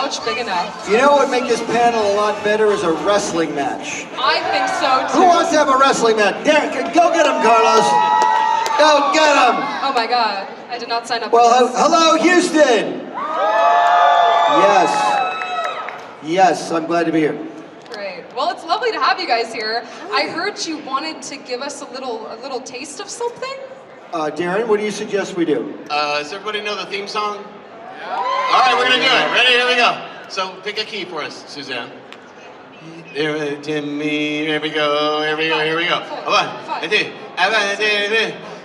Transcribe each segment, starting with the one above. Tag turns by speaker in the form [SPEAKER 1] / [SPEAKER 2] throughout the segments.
[SPEAKER 1] couch big enough.
[SPEAKER 2] You know what would make this panel a lot better is a wrestling match.
[SPEAKER 1] I think so too.
[SPEAKER 2] Who wants to have a wrestling match? Derek, go get him, Carlos. Go get him.
[SPEAKER 1] Oh my God, I did not sign up
[SPEAKER 2] Well,
[SPEAKER 1] for this.
[SPEAKER 2] hello, Houston. Yes. Yes, I'm glad to be here.
[SPEAKER 1] Great. Well, it's lovely to have you guys here. I heard you wanted to give us a little taste of something.
[SPEAKER 2] Daran, what do you suggest we do?
[SPEAKER 3] Does everybody know the theme song? Yeah. All right, we're gonna do it. Ready? Here we go. So pick a key for us, Susanne. Timmy, here we go, here we go, here we go. One, two,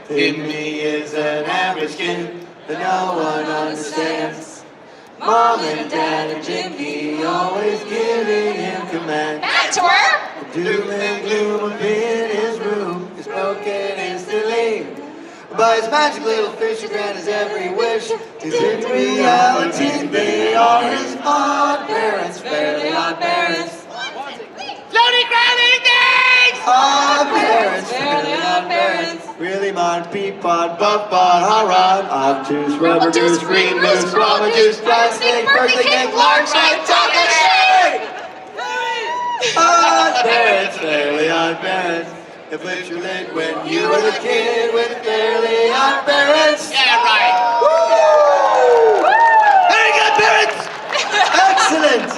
[SPEAKER 3] Timmy is an average kid
[SPEAKER 2] that no one understands. Mom and Dad and Jimmy always giving him commands.
[SPEAKER 1] Mentor!
[SPEAKER 2] The doom and gloom up in his room is broken instantly. By his magic little fish, he grant his every wish. His in reality, they are his odd parents, fairly odd parents.
[SPEAKER 3] Floaty crowny things!
[SPEAKER 2] Odd parents, fairly odd parents. Really mon, peapod, buff bod, hot obtuse, rubber goose, green moose, guava juice, dry snake, birthday cake, large shake, chocolate shake! Odd parents, fairly odd parents. It flips your lid when you were a kid with fairly odd parents.
[SPEAKER 3] Yeah, right.
[SPEAKER 2] Woo! Very good parents! Excellent!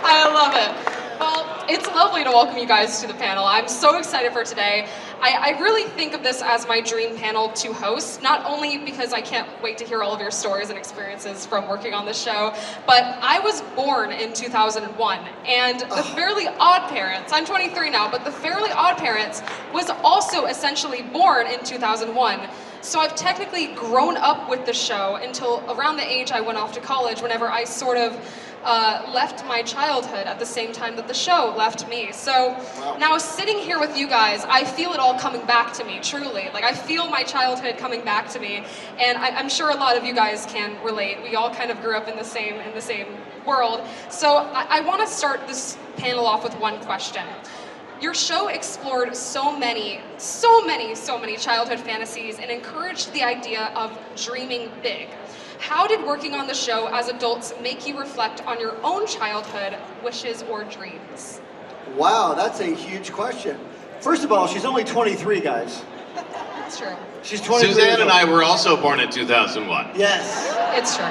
[SPEAKER 1] I love it. Well, it's lovely to welcome you guys to the panel. I'm so excited for today. I really think of this as my dream panel to host, not only because I can't wait to hear all of your stories and experiences from working on the show, but I was born in 2001, and the Fairly Odd Parents, I'm 23 now, but the Fairly Odd Parents was also essentially born in 2001. So I've technically grown up with the show until around the age I went off to college, whenever I sort of left my childhood at the same time that the show left me. So now sitting here with you guys, I feel it all coming back to me, truly. Like I feel my childhood coming back to me, and I'm sure a lot of you guys can relate. We all kind of grew up in the same world. So I want to start this panel off with one question. Your show explored so many childhood fantasies and encouraged the idea of dreaming big. How did working on the show as adults make you reflect on your own childhood wishes or dreams?
[SPEAKER 2] Wow, that's a huge question. First of all, she's only 23, guys.
[SPEAKER 1] It's true.
[SPEAKER 2] She's 23.
[SPEAKER 3] Suzanne and I were also born in 2001.
[SPEAKER 2] Yes.
[SPEAKER 1] It's true.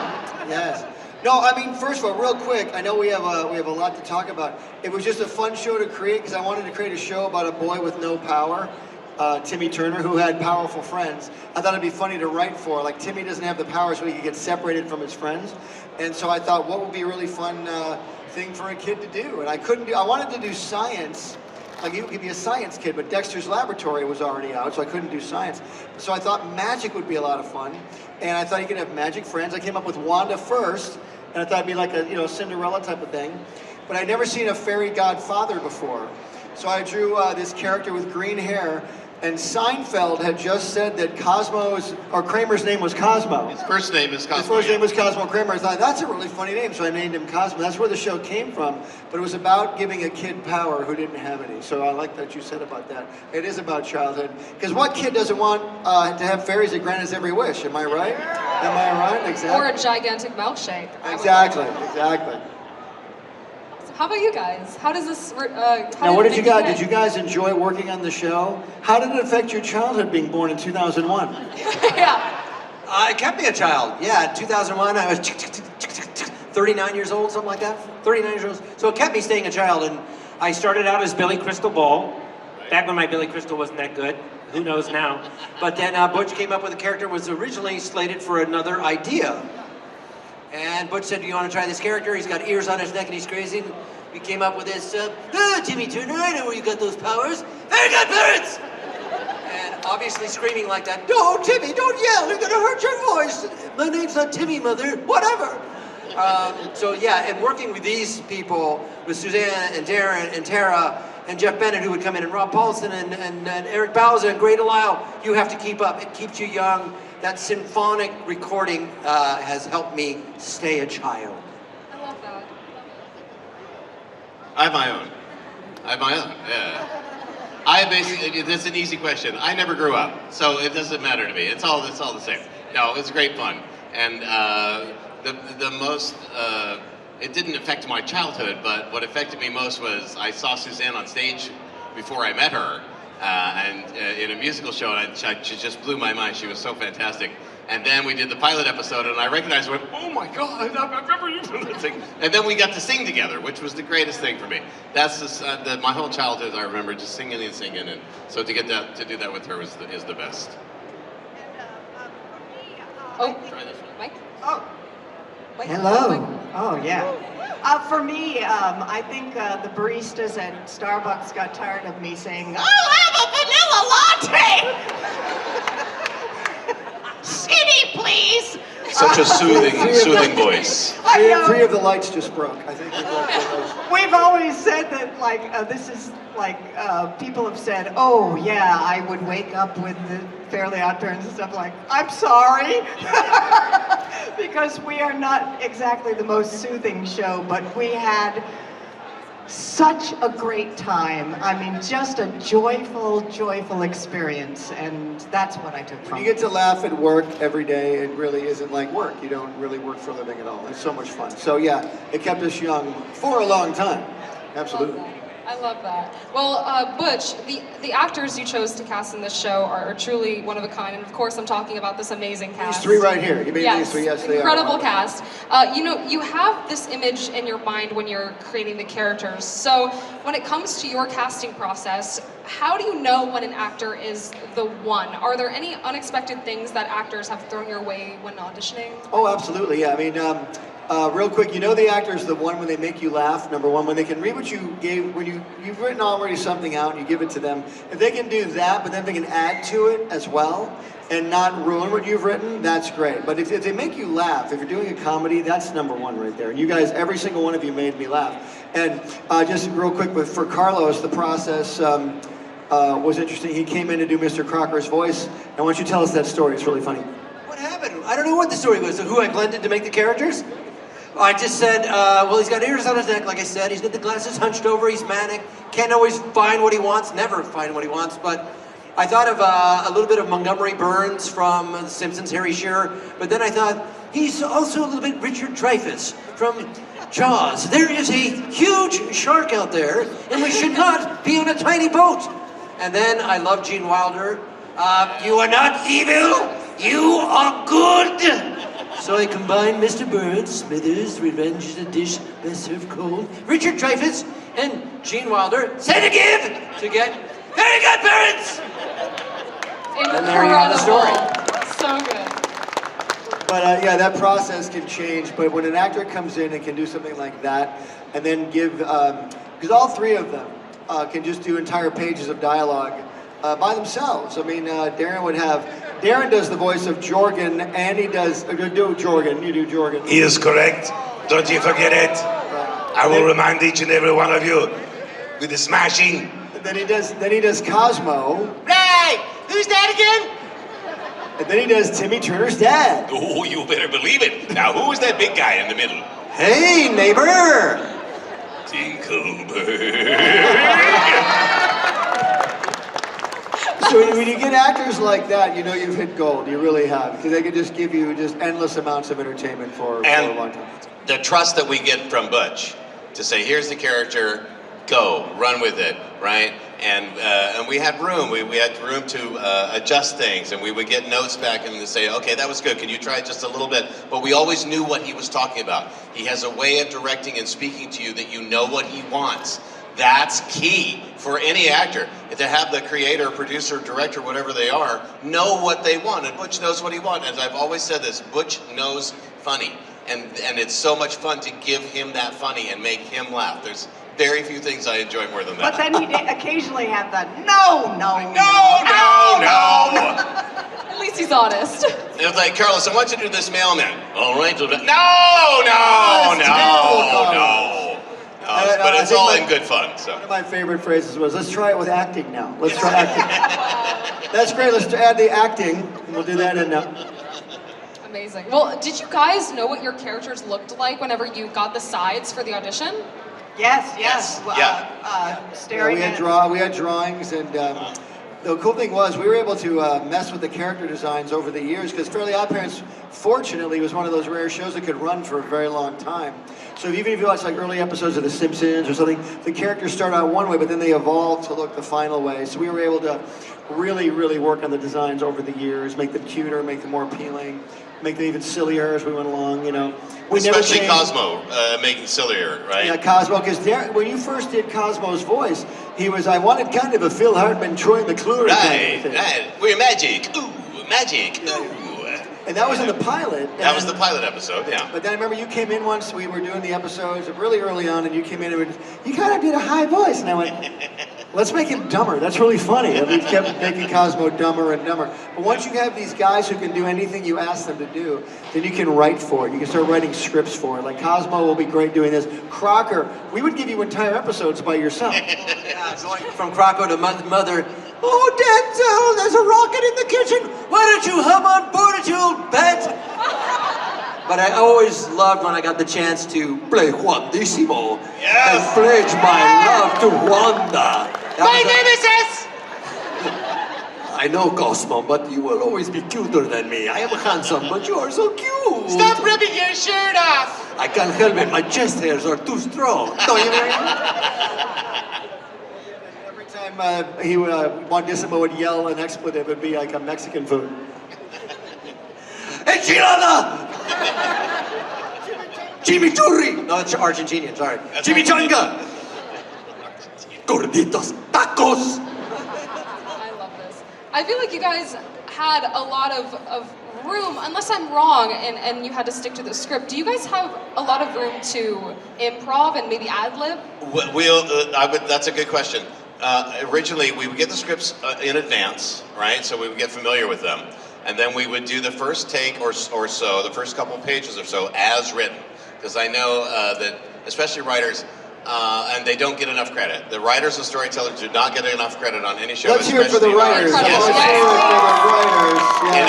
[SPEAKER 2] Yes. No, I mean, first of all, real quick, I know we have a lot to talk about. It was just a fun show to create because I wanted to create a show about a boy with no power, Timmy Turner, who had powerful friends. I thought it'd be funny to write for. Like, Timmy doesn't have the power, so he could get separated from his friends. And so I thought, what would be a really fun thing for a kid to do? And I wanted to do science. Like, he could be a science kid, but Dexter's Laboratory was already out, so I couldn't do science. So I thought magic would be a lot of fun. And I thought he could have magic friends. I came up with Wanda first, and I thought it'd be like a Cinderella type of thing. But I'd never seen a fairy godfather before. So I drew this character with green hair, and Seinfeld had just said that Kramer's name was Cosmo.
[SPEAKER 3] His first name is Cosmo.
[SPEAKER 2] His first name was Cosmo Kramer. I thought, that's a really funny name, so I named him Cosmo. That's where the show came from, but it was about giving a kid power who didn't have any. So I like that you said about that. It is about childhood, because what kid doesn't want to have fairies that grant his every wish? Am I right? Am I right? Exactly.
[SPEAKER 1] Or a gigantic milkshake.
[SPEAKER 2] Exactly.
[SPEAKER 1] How about you guys? How does this?
[SPEAKER 2] Now, what did you guys? Did you guys enjoy working on the show? How did it affect your childhood being born in 2001?
[SPEAKER 1] Yeah.
[SPEAKER 4] It kept me a child. Yeah, in 2001, I was 39 years old, something like that. 39 years old. So it kept me staying a child, and I started out as Billy Crystal Ball. Back when my Billy Crystal wasn't that good. Who knows now? But then Butch came up with a character was originally slated for another idea. And Butch said, do you want to try this character? He's got ears on his neck and he's crazy. And we came up with this, Timmy Turner, I know where you got those powers. Very good parents! And obviously screaming like that, no, Timmy, don't yell, you're gonna hurt your voice. My name's not Timmy, mother, whatever. So yeah, and working with these people, with Susanne and Daran and Tara and Jeff Bennett, who would come in, and Rob Paulson and Eric Bauza and Gray Delisle, you have to keep up. It keeps you young. That symphonic recording has helped me stay a child.
[SPEAKER 1] I love that.
[SPEAKER 3] I have my own. Yeah. I basically, that's an easy question. I never grew up, so it doesn't matter to me. It's all the same. No, it's great fun. And the most it didn't affect my childhood, but what affected me most was I saw Susanne on stage before I met her, and in a musical show, and she just blew my mind. She was so fantastic. And then we did the pilot episode, and I recognized, went, oh my God, I remember you from that thing. And then we got to sing together, which was the greatest thing for me. That's just, my whole childhood. I remember just singing and singing, and so to get to do that with her is the best.
[SPEAKER 1] Oh,
[SPEAKER 3] Try this one.
[SPEAKER 1] Mike.
[SPEAKER 5] Oh,
[SPEAKER 1] Mike.
[SPEAKER 5] hello.
[SPEAKER 1] Mike.
[SPEAKER 5] Oh, yeah. For me, I think the baristas at Starbucks got tired of me saying, I'll have a vanilla latte! Skinny, please!
[SPEAKER 3] Such a soothing voice.
[SPEAKER 5] I know.
[SPEAKER 2] Three of the lights just broke. I think
[SPEAKER 5] We've always said that, like, this is, like, people have said, oh, yeah, I would wake up with the Fairly OddParents and stuff like, I'm sorry. Because we are not exactly the most soothing show, but we had such a great time. I mean, just a joyful experience, and that's what I took from
[SPEAKER 2] you get to laugh at work every day. It really isn't like work. You don't really work for a living at all. It's so much fun. So yeah, it kept us young for a long time. Absolutely.
[SPEAKER 1] I love that. Well, Butch, the actors you chose to cast in this show are truly one of a kind, and of course I'm talking about this amazing cast.
[SPEAKER 2] These three right here. You mean these three? Yes, they are.
[SPEAKER 1] Incredible cast. You know, you have this image in your mind when you're creating the characters. So when it comes to your casting process, how do you know when an actor is the one? Are there any unexpected things that actors have thrown your way when auditioning?
[SPEAKER 2] Oh, absolutely. Yeah. I mean, real quick, you know the actor's the one when they make you laugh, number one, when they can read what you gave, when you've written already something out and you give it to them. If they can do that, but then they can add to it as well and not ruin what you've written, that's great. But if they make you laugh, if you're doing a comedy, that's number one right there. And you guys, every single one of you made me laugh. And just real quick, for Carlos, the process was interesting. He came in to do Mr. Crocker's voice. And why don't you tell us that story? It's really funny.
[SPEAKER 4] What happened? I don't know what the story was. Who I blended to make the characters? I just said, well, he's got ears on his neck, like I said. He's got the glasses hunched over. He's manic. Can't always find what he wants. Never find what he wants. But I thought of a little bit of Montgomery Burns from The Simpsons, Harry Shearer. But then I thought, he's also a little bit Richard Dreyfuss from Jaws. There is a huge shark out there, and we should not be on a tiny boat. And then I love Gene Wilder. You are not evil. You are good. So I combined Mr. Burns, Smithers, Revenge is a dish best served cold, Richard Dreyfuss, and Gene Wilder, say to give to get Very Good Parents! And there you have the story.
[SPEAKER 1] So good.
[SPEAKER 2] But yeah, that process can change. But when an actor comes in and can do something like that, and then give, because all three of them can just do entire pages of dialogue by themselves. I mean, Daran does the voice of Jorgen, and he does, you do Jorgen.
[SPEAKER 6] He is correct. Don't you forget it. I will remind each and every one of you with the smashing.
[SPEAKER 2] Then he does Cosmo.
[SPEAKER 4] Right! Who's that again?
[SPEAKER 2] And then he does Timmy Turner's dad.
[SPEAKER 6] Oh, you better believe it. Now, who is that big guy in the middle?
[SPEAKER 4] Hey, neighbor!
[SPEAKER 6] Tinklebird.
[SPEAKER 2] So when you get actors like that, you know you've hit gold. You really have. Because they can just give you just endless amounts of entertainment for a long time.
[SPEAKER 3] The trust that we get from Butch to say, here's the character, go, run with it, right? And we had room. We had room to adjust things, and we would get notes back and say, okay, that was good. Can you try just a little bit? But we always knew what he was talking about. He has a way of directing and speaking to you that you know what he wants. That's key for any actor. To have the creator, producer, director, whatever they are, know what they want. And Butch knows what he wants. As I've always said this, Butch knows funny. And it's so much fun to give him that funny and make him laugh. There's very few things I enjoy more than that.
[SPEAKER 5] But then he'd occasionally have the no.
[SPEAKER 1] At least he's honest.
[SPEAKER 3] It was like, Carlos, I want you to do this mailman. All right. No. But it's all in good fun. So.
[SPEAKER 2] One of my favorite phrases was, let's try it with acting now. Let's try acting. That's great. Let's add the acting. And we'll do that in now.
[SPEAKER 1] Amazing. Well, did you guys know what your characters looked like whenever you got the sides for the audition?
[SPEAKER 5] Yes.
[SPEAKER 3] Yeah.
[SPEAKER 5] Staring
[SPEAKER 2] we had
[SPEAKER 5] at
[SPEAKER 2] drawings, and the cool thing was we were able to mess with the character designs over the years because Fairly OddParents, fortunately, was one of those rare shows that could run for a very long time. So even if you watch like early episodes of The Simpsons or something, the characters start out one way, but then they evolve to look the final way. So we were able to really, really work on the designs over the years, make them cuter, make them more appealing, make them even sillier as we went along, you know. We
[SPEAKER 3] Especially
[SPEAKER 2] never changed.
[SPEAKER 3] Cosmo, making sillier, right?
[SPEAKER 2] Yeah, Cosmo, because when you first did Cosmo's voice, I wanted kind of a Phil Hartman, Troy McClure kind of thing.
[SPEAKER 3] Right. We're magic. Ooh, magic. Ooh.
[SPEAKER 2] And that was in the pilot.
[SPEAKER 3] That was the pilot episode, yeah.
[SPEAKER 2] But then I remember you came in once, we were doing the episodes really early on, and you came in and you kind of did a high voice. And I went, let's make him dumber. That's really funny. And we kept making Cosmo dumber and dumber. But once you have these guys who can do anything you ask them to do, then you can write for it. You can start writing scripts for it. Like Cosmo will be great doing this. Crocker, we would give you entire episodes by yourself.
[SPEAKER 4] Yeah, going from Crocker to Mother. Oh, Denzel, there's a rocket in the kitchen. Why don't you hum on board it, you old bat? But I always loved when I got the chance to play Juandissimo and pledge my love to Wanda.
[SPEAKER 3] My name is S!
[SPEAKER 4] I know, Cosmo, but you will always be cuter than me. I am handsome, but you are so cute.
[SPEAKER 3] Stop ripping your shirt off!
[SPEAKER 4] I can't help it. My chest hairs are too strong. Don't you
[SPEAKER 2] Every time Juandissimo would yell an expletive, it would be like a Mexican food.
[SPEAKER 4] Enchilada! Chimichurri! No, it's Argentinian, sorry. Chimichanga! Gorditos tacos!
[SPEAKER 1] I love this. I feel like you guys had a lot of room, unless I'm wrong, and you had to stick to the script. Do you guys have a lot of room to improv and maybe ad-lib?
[SPEAKER 3] That's a good question. Originally, we would get the scripts in advance, right? So we would get familiar with them. And then we would do the first take or so, the first couple pages or so, as written. Because I know that, especially writers, and they don't get enough credit. The writers and storytellers do not get enough credit on any show.
[SPEAKER 2] Let's hear it for the writers.
[SPEAKER 3] Yes.
[SPEAKER 2] Yes.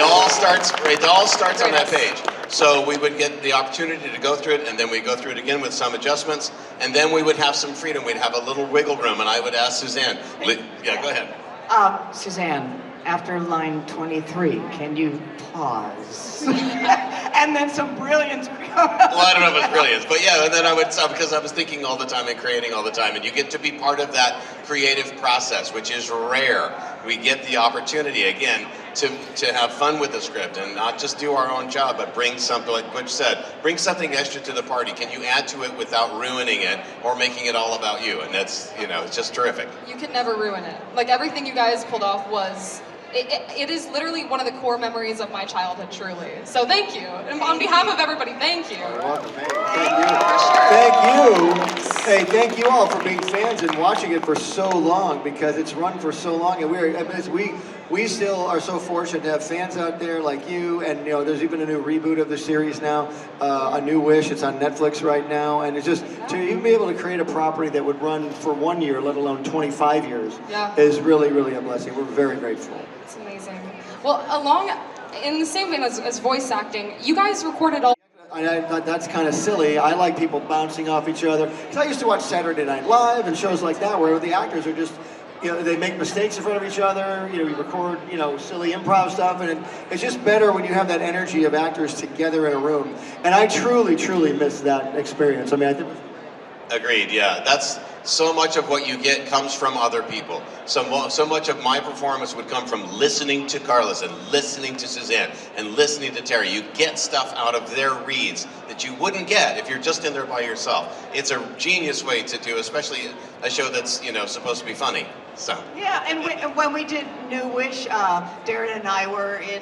[SPEAKER 3] It all starts on that page. So we would get the opportunity to go through it, and then we go through it again with some adjustments, and then we would have some freedom. We'd have a little wiggle room, and I would ask Susanne. Yeah, go ahead.
[SPEAKER 5] Suzanne, after line 23, can you pause? And then some brilliance would come out.
[SPEAKER 3] Well, I don't know if it's brilliance, but yeah, and then I would stop because I was thinking all the time and creating all the time, and you get to be part of that creative process, which is rare. We get the opportunity, again, to have fun with the script and not just do our own job, but bring something, like Butch said, bring something extra to the party. Can you add to it without ruining it or making it all about you? And that's, it's just terrific.
[SPEAKER 1] You can never ruin it. Like, everything you guys pulled off was... It is literally one of the core memories of my childhood, truly. So thank you. And on behalf of everybody, thank you.
[SPEAKER 2] You're welcome. Thank you. Hey, thank you all for being fans and watching it for so long, because it's run for so long, and we still are so fortunate to have fans out there like you. And there's even a new reboot of the series now, A New Wish. It's on Netflix right now, and it's just to even be able to create a property that would run for 1 year, let alone 25 years, is really, really a blessing. We're very grateful.
[SPEAKER 1] It's amazing. Well, in the same vein as voice acting, you guys recorded all...
[SPEAKER 2] That's kind of silly. I like people bouncing off each other. Because I used to watch Saturday Night Live and shows like that where the actors are just, they make mistakes in front of each other. We record, silly improv stuff. And it's just better when you have that energy of actors together in a room. And I truly, truly miss that experience. I think...
[SPEAKER 3] Agreed, yeah. That's so much of what you get comes from other people. So much of my performance would come from listening to Carlos and listening to Susanne and listening to Terry. You get stuff out of their reads that you wouldn't get if you're just in there by yourself. It's a genius way to do, especially a show that's, supposed to be funny. So.
[SPEAKER 5] Yeah, and when we did New Wish, Daran and I were in,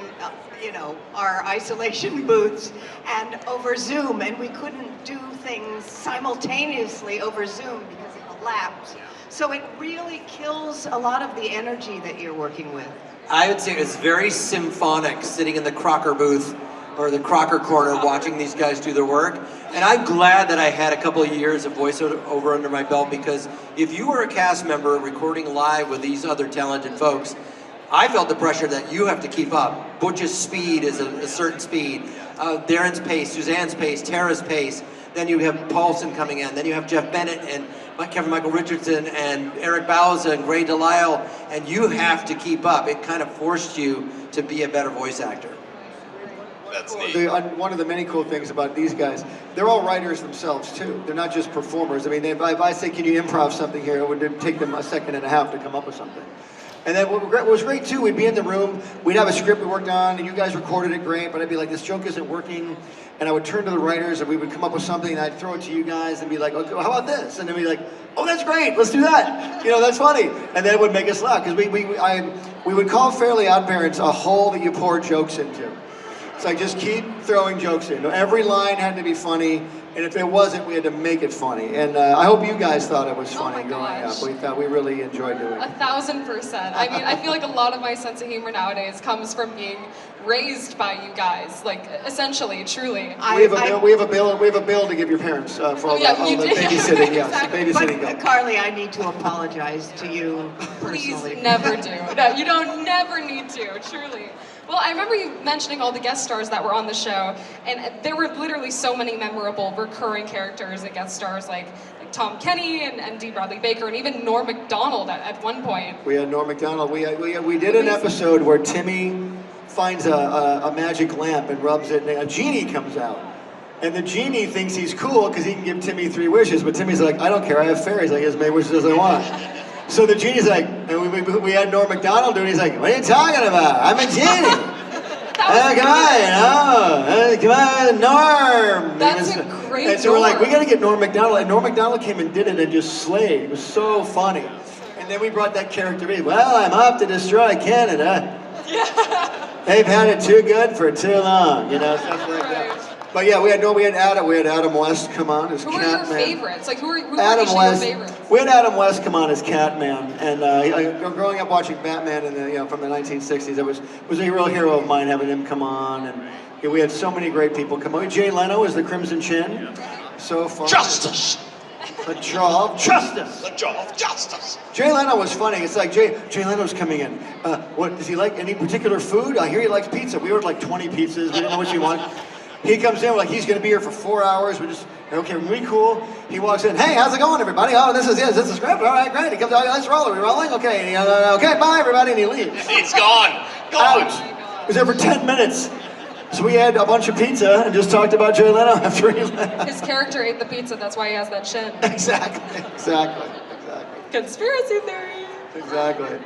[SPEAKER 5] our isolation booths and over Zoom, and we couldn't do things simultaneously over Zoom because of the laps. So it really kills a lot of the energy that you're working with.
[SPEAKER 4] I would say it's very symphonic sitting in the Crocker booth or the Crocker corner watching these guys do their work. And I'm glad that I had a couple of years of voiceover under my belt, because if you were a cast member recording live with these other talented folks, I felt the pressure that you have to keep up. Butch's speed is a certain speed. Daran's pace, Suzanne's pace, Tara's pace. then you have Paulson coming in, then you have Jeff Bennett and Kevin Michael Richardson and Eric Bauza and Ray Delisle, and you have to keep up. It kind of forced you to be a better voice actor.
[SPEAKER 3] That's neat.
[SPEAKER 2] One of the many cool things about these guys, they're all writers themselves too. They're not just performers. I mean, if I say, can you improv something here, it would take them a second and a half to come up with something. And then what was great too, we'd be in the room, we'd have a script we worked on, and you guys recorded it great, but I'd be like, this joke isn't working. And I would turn to the writers, and we would come up with something, and I'd throw it to you guys, and be like, okay, well, how about this? And then be like, oh, that's great, let's do that. You know, that's funny. And then it would make us laugh, because we would call Fairly OddParents a hole that you pour jokes into. It's like, just keep throwing jokes in. Every line had to be funny, and if it wasn't, we had to make it funny. And I hope you guys thought it was funny growing up. We really enjoyed doing it.
[SPEAKER 1] 1,000%. I mean, I feel like a lot of my sense of humor nowadays comes from being raised by you guys, like essentially, truly.
[SPEAKER 2] We have a bill to give your parents for all the babysitting. Yes,
[SPEAKER 1] Exactly.
[SPEAKER 2] babysitting bill.
[SPEAKER 5] But Carly, I need to apologize to you personally.
[SPEAKER 1] Please never do. No, you don't never need to, truly. Well, I remember you mentioning all the guest stars that were on the show, and there were literally so many memorable recurring characters and guest stars like Tom Kenny and D. Bradley Baker, and even Norm Macdonald at one point.
[SPEAKER 2] We had Norm Macdonald. We did an episode where Timmy finds a magic lamp and rubs it, and a genie comes out. And the genie thinks he's cool because he can give Timmy 3 wishes, but Timmy's like, I don't care, I have fairies, I get as many wishes as I want. So the genie's like, and we had Norm Macdonald do it, he's like, what are you talking about? I'm a genie. Come on, Norm.
[SPEAKER 1] That's a great
[SPEAKER 2] And so we're like, we gotta get Norm Macdonald, and Norm Macdonald came and did it and just slayed. It was so funny. And then we brought that character in. Well, I'm off to destroy Canada.
[SPEAKER 1] Yeah.
[SPEAKER 2] They've had it too good for too long, you know, stuff like that. But yeah, we had Adam West come on as
[SPEAKER 1] Who are
[SPEAKER 2] Catman.
[SPEAKER 1] your favorites? Like, who are
[SPEAKER 2] Adam
[SPEAKER 1] each
[SPEAKER 2] West.
[SPEAKER 1] of your favorites?
[SPEAKER 2] We had Adam West come on as Catman, and growing up watching Batman from the 1960s, it was a real hero of mine having him come on, and we had so many great people come on. Jay Leno as the Crimson Chin, so fun.
[SPEAKER 6] Justice!
[SPEAKER 2] The jaw of justice.
[SPEAKER 6] The jaw of justice.
[SPEAKER 2] Jay Leno was funny. It's like Jay Leno's coming in. What does he like? Any particular food? I hear he likes pizza. We ordered like 20 pizzas. We didn't know what you want. He comes in like he's going to be here for 4 hours. We just okay, we cool. He walks in. Hey, how's it going, everybody? Oh, this is the script. All right, great. He comes out. Let's roll. Are we rolling? Okay. And he, okay, bye, everybody. And he leaves.
[SPEAKER 3] He's gone.
[SPEAKER 2] Out. He was there for 10 minutes. So we had a bunch of pizza and just talked about Jay Leno after he left.
[SPEAKER 1] His character ate the pizza, that's why he has that chin.
[SPEAKER 2] Exactly.
[SPEAKER 1] Conspiracy theory.
[SPEAKER 2] Exactly.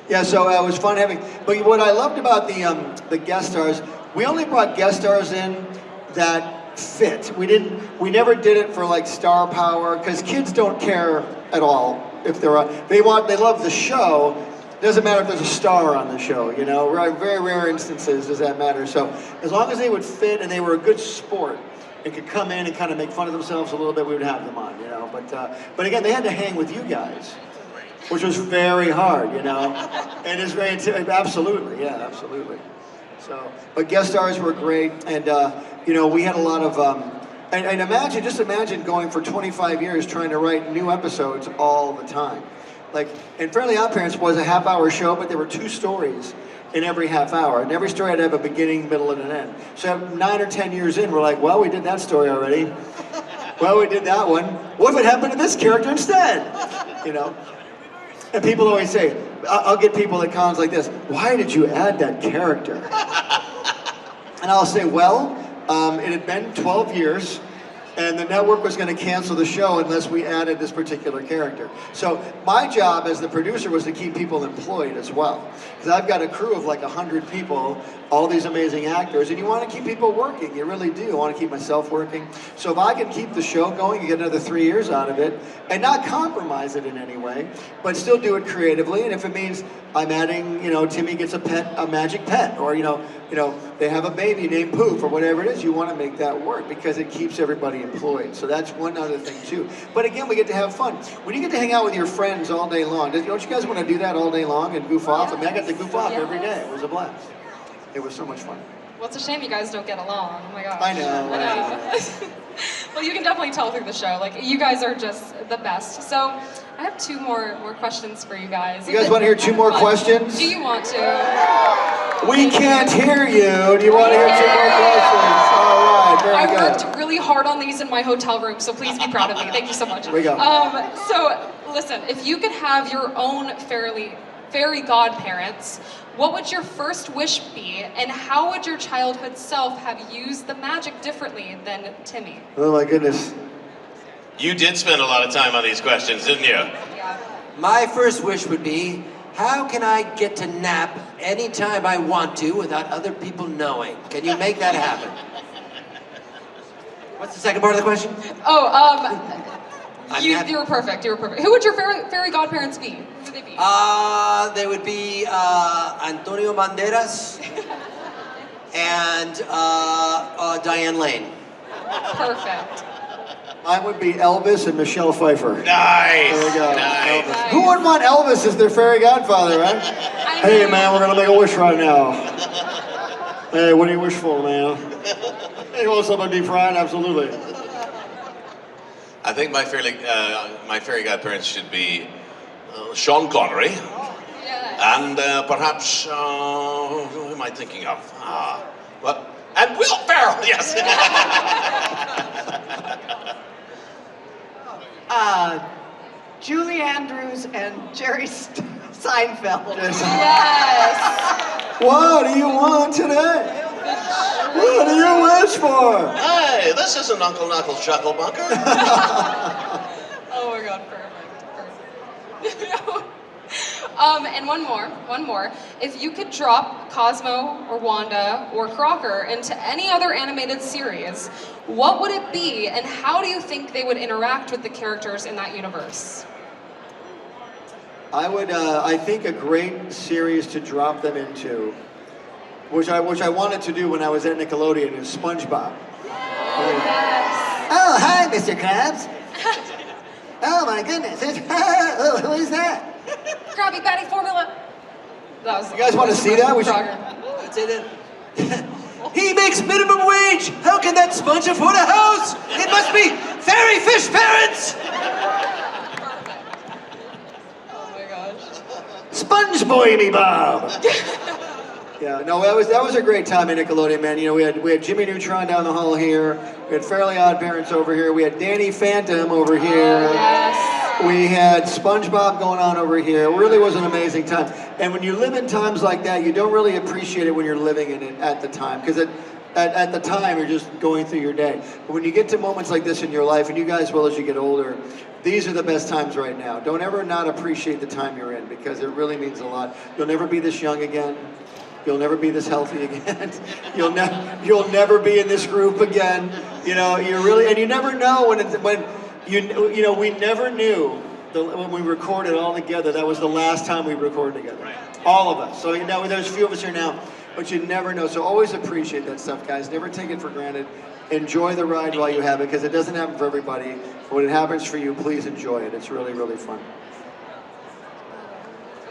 [SPEAKER 2] Yeah, so it was fun having, but what I loved about the guest stars, we only brought guest stars in that fit. We never did it for like star power, because kids don't care at all if they're on. They love the show. Doesn't matter if there's a star on the show, you know. Very rare instances does that matter. So as long as they would fit and they were a good sport and could come in and kind of make fun of themselves a little bit, we would have them on, you know. But again, they had to hang with you guys, which was very hard, you know. And it's very absolutely. So, but guest stars were great, and you know, we had a lot of. And imagine going for 25 years trying to write new episodes all the time. Like, and Fairly OddParents was a half-hour show, but there were 2 stories in every half hour, and every story had to have a beginning, middle, and an end. So 9 or 10 years in, we're like, well, we did that story already. Well, we did that one. What if it happened to this character instead? You know? And people always say, I'll get people at cons like this, why did you add that character? And I'll say, well, it had been 12 years, and the network was going to cancel the show unless we added this particular character. So my job as the producer was to keep people employed as well. Because I've got a crew of like 100 people, all these amazing actors, and you want to keep people working. You really do. I want to keep myself working. So if I can keep the show going, you get another 3 years out of it, and not compromise it in any way, but still do it creatively. And if it means I'm adding, you know, Timmy gets a magic pet, or you know, they have a baby named Poof, or whatever it is, you want to make that work because it keeps everybody employed. So that's one other thing too. But again, we get to have fun. When you get to hang out with your friends all day long, don't you guys want to do that all day long and goof off? I mean, I got to goof off every day. It was a blast. It was so much fun.
[SPEAKER 1] Well, it's a shame you guys don't get along. Oh my gosh.
[SPEAKER 2] I know.
[SPEAKER 1] Well, you can definitely tell through the show. Like, you guys are just the best. So, I have 2 more questions for you guys.
[SPEAKER 2] You guys want to hear 2 more questions?
[SPEAKER 1] Do you want to?
[SPEAKER 2] We can't hear you. Do you want to hear 2 more questions? All right, very good.
[SPEAKER 1] I worked really hard on these in my hotel room, so please be proud of me. Thank you so much.
[SPEAKER 2] Here we go.
[SPEAKER 1] So listen, if you could have your own fairy godparents, what would your first wish be, and how would your childhood self have used the magic differently than Timmy?
[SPEAKER 2] Oh my goodness.
[SPEAKER 3] You did spend a lot of time on these questions, didn't you?
[SPEAKER 1] Yeah.
[SPEAKER 4] My first wish would be, how can I get to nap anytime I want to without other people knowing? Can you make that happen? What's the second part of the question?
[SPEAKER 1] You were perfect. You were perfect. Who would your fairy godparents be? Who would they be?
[SPEAKER 4] They would be Antonio Banderas and Diane Lane.
[SPEAKER 1] Perfect.
[SPEAKER 2] Mine would be Elvis and Michelle Pfeiffer.
[SPEAKER 3] Nice.
[SPEAKER 2] There we go.
[SPEAKER 3] Nice.
[SPEAKER 2] Elvis. Who wouldn't want Elvis as their fairy godfather, right? Hey man, we're gonna make a wish right now. Hey, what do you wish for, man? Hey, you want something deep fried? Absolutely.
[SPEAKER 3] I think my fairy godparents should be Sean Connery
[SPEAKER 1] Yeah.
[SPEAKER 3] and perhaps who am I thinking of? What? And Will Ferrell. Yes.
[SPEAKER 5] Julie Andrews and Jerry Seinfeld.
[SPEAKER 1] Yes.
[SPEAKER 2] What do you want today? What do you wish for?
[SPEAKER 3] Hey, this isn't Uncle Knuckles Chuckle Bunker.
[SPEAKER 1] Oh my God, perfect. And one more. If you could drop Cosmo or Wanda or Crocker into any other animated series, what would it be, and how do you think they would interact with the characters in that universe?
[SPEAKER 2] I think a great series to drop them into, which I wanted to do when I was at Nickelodeon, is SpongeBob. Oh, hi, Mr. Krabs. Oh my goodness, oh, who is that?
[SPEAKER 1] Krabby Patty formula. That was.
[SPEAKER 2] You guys want to see that? We should.
[SPEAKER 1] Crocker.
[SPEAKER 4] I'd say that. He makes minimum wage! How can that sponge afford a house? It must be fairy fish parents!
[SPEAKER 1] Oh my gosh.
[SPEAKER 2] Sponge Boy me Bob. Yeah, no, that was a great time at Nickelodeon, man. You know, we had Jimmy Neutron down the hall here. We had Fairly OddParents over here. We had Danny Phantom over here.
[SPEAKER 1] Yes.
[SPEAKER 2] We had SpongeBob going on over here. It really was an amazing time. And when you live in times like that, you don't really appreciate it when you're living in it at the time. Because at the time, you're just going through your day. But when you get to moments like this in your life, and you guys will as you get older, these are the best times right now. Don't ever not appreciate the time you're in, because it really means a lot. You'll never be this young again. You'll never be this healthy again. You'll never be in this group again. You know, and you never know we never knew when we recorded all together, that was the last time we recorded together. Right. All of us. So you know, there's a few of us here now, but you never know. So always appreciate that stuff, guys. Never take it for granted. Enjoy the ride while you have it, because it doesn't happen for everybody. But when it happens for you, please enjoy it. It's really, really fun.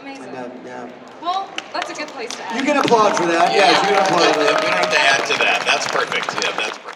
[SPEAKER 1] Amazing.
[SPEAKER 2] And, yeah.
[SPEAKER 1] Well, that's a good place to end.
[SPEAKER 2] You can applaud for that. Yeah, you can applaud for
[SPEAKER 3] We
[SPEAKER 2] that.
[SPEAKER 3] don't have to add to that. That's perfect. Yeah, that's perfect.